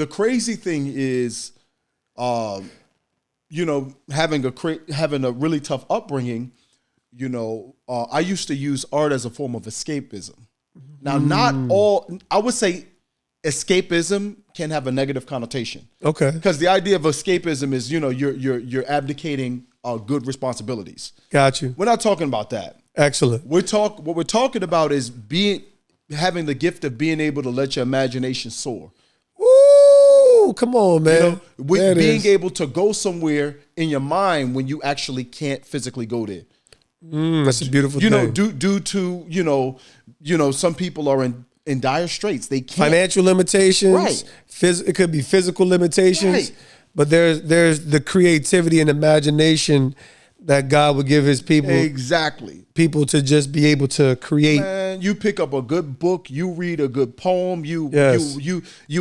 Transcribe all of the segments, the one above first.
the crazy thing is, you know, having a really tough upbringing, you know, I used to use art as a form of escapism. Now, not all, I would say escapism can have a negative connotation. Okay. Because the idea of escapism is, you know, you're abdicating good responsibilities. Got you. We're not talking about that. Excellent. What we're talking about is having the gift of being able to let your imagination soar. Ooh, come on, man. You know, with being able to go somewhere in your mind when you actually can't physically go there. That's a beautiful thing. You know, due to, you know, some people are in dire straits. They can't. Financial limitations. Right. It could be physical limitations. Right. But there's the creativity and imagination that God would give his people. Exactly. People to just be able to create. Man, you pick up a good book, you read a good poem, you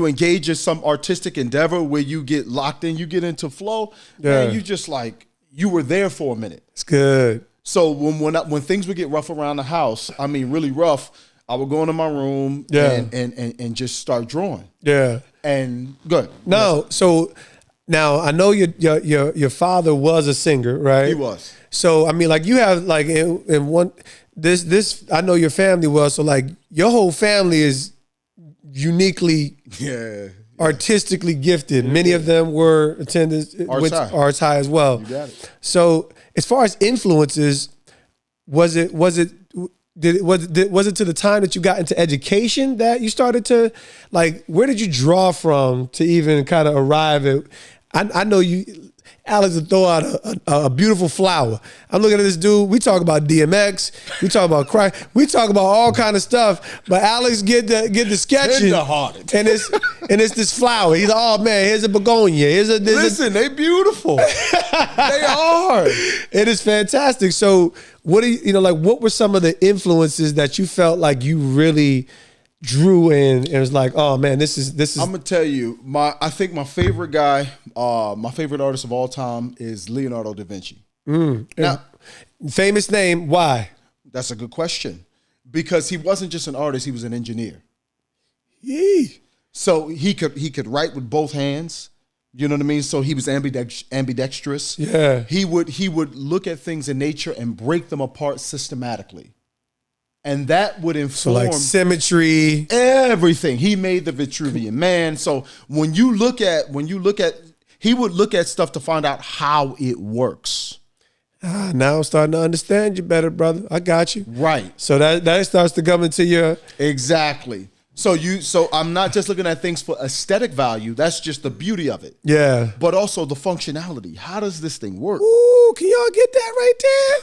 engage in some artistic endeavor where you get locked in, you get into flow. Yeah. Man, you just like, you were there for a minute. It's good. So when things would get rough around the house, I mean really rough, I would go into my room and just start drawing. Yeah. And good. No, so now I know your father was a singer, right? He was. So I mean, like you have like in one this I know your family was, so like your whole family is uniquely artistically gifted. Yeah. Many of them were attended with Arts High as well. You got it. So as far as influences, was it to the time that you got into education that you started to, like, where did you draw from to even kind of arrive at? I know you, Alex, would throw out a beautiful flower. I'm looking at this dude. We talk about DMX. We talk about crack. We talk about all kind of stuff. But Alex get the sketching, and it's this flower. He's like, oh man, here's a begonia. Listen, they beautiful. They are. It is fantastic. So what do you know? Like, what were some of the influences that you felt like you really drew in and was like, oh man, this is. I'm gonna tell you, I think my favorite guy, my favorite artist of all time is Leonardo da Vinci. Now, famous name. Why? That's a good question. Because he wasn't just an artist; he was an engineer. Yee. So he could write with both hands. You know what I mean? So he was ambidextrous. Yeah. He would look at things in nature and break them apart systematically. And that would inform, so like symmetry, everything. He made the Vitruvian Man. So when you look at, he would look at stuff to find out how it works. Now I'm starting to understand you better, brother. I got you. Right. So that starts to come into your exactly. So I'm not just looking at things for aesthetic value. That's just the beauty of it. Yeah. But also the functionality. How does this thing work? Ooh, can y'all get that right there?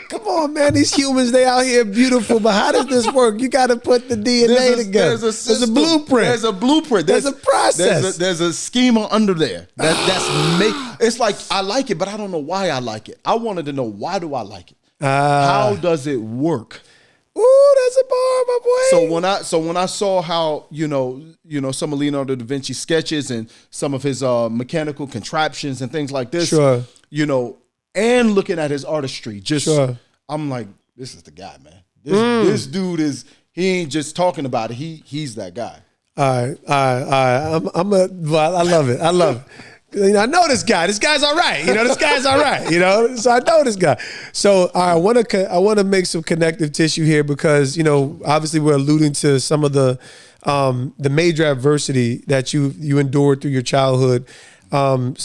Come on, man. These humans, they out here beautiful, but how does this work? You got to put the DNA together. There's a blueprint. There's a blueprint. There's a process. There's a schema under there. It's like, I like it, but I don't know why I like it. I wanted to know, why do I like it? How does it work? Ooh, that's a bar, my boy. So when I saw how, you know, some of Leonardo da Vinci's sketches and some of his mechanical contraptions and things like this, you know, and looking at his artistry, I'm like, this is the guy, man. This dude he ain't just talking about it. He's that guy. All right. I love it. I love it. You know, I know this guy. This guy's all right. You know, this guy's all right. You know, so I know this guy. So I want to make some connective tissue here because, you know, obviously we're alluding to some of the major adversity that you endured through your childhood. I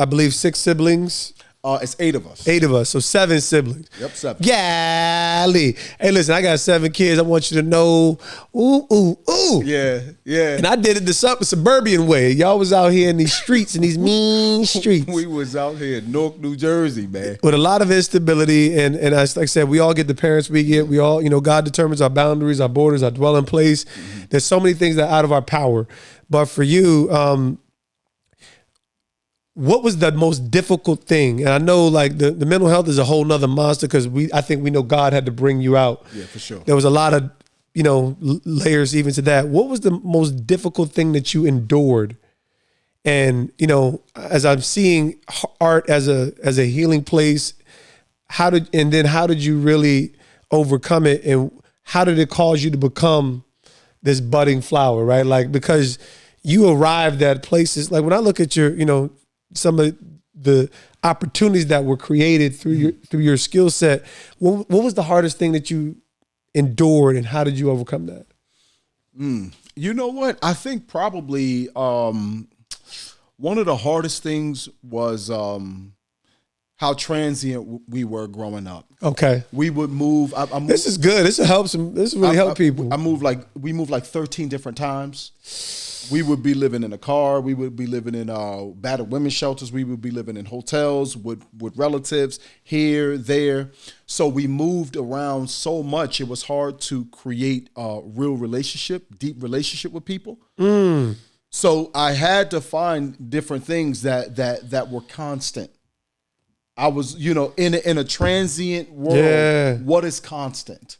believe 6 siblings. It's 8 of us. 8 of us, so 7 siblings. Yep, 7. Golly. Hey, listen, I got 7 kids. I want you to know, ooh. Yeah. And I did it the suburban way. Y'all was out here in these streets, in these mean streets. We was out here in Newark, New Jersey, man. With a lot of instability, and like I said, we all get the parents we get. We all, you know, God determines our boundaries, our borders, our dwelling place. Mm-hmm. There's so many things that are out of our power. But for you, what was the most difficult thing? And I know like the mental health is a whole nother monster because I think we know God had to bring you out. Yeah, for sure. There was a lot of, you know, layers even to that. What was the most difficult thing that you endured? And, you know, as I'm seeing art as a healing place, how did you really overcome it? And how did it cause you to become this budding flower, right? Like, because you arrived at places like when I look at your, some of the opportunities that were created through your skill set. What was the hardest thing that you endured, and how did you overcome that? You know what? I think probably one of the hardest things was how transient we were growing up. Okay, we would move. This is good. This will help some. This will really help people. We moved like 13 different times. We would be living in a car. We would be living in battered women's shelters. We would be living in hotels with relatives here, there. So we moved around so much. It was hard to create a real relationship, deep relationship with people. So I had to find different things that were constant. I was, in a transient world. Yeah. What is constant?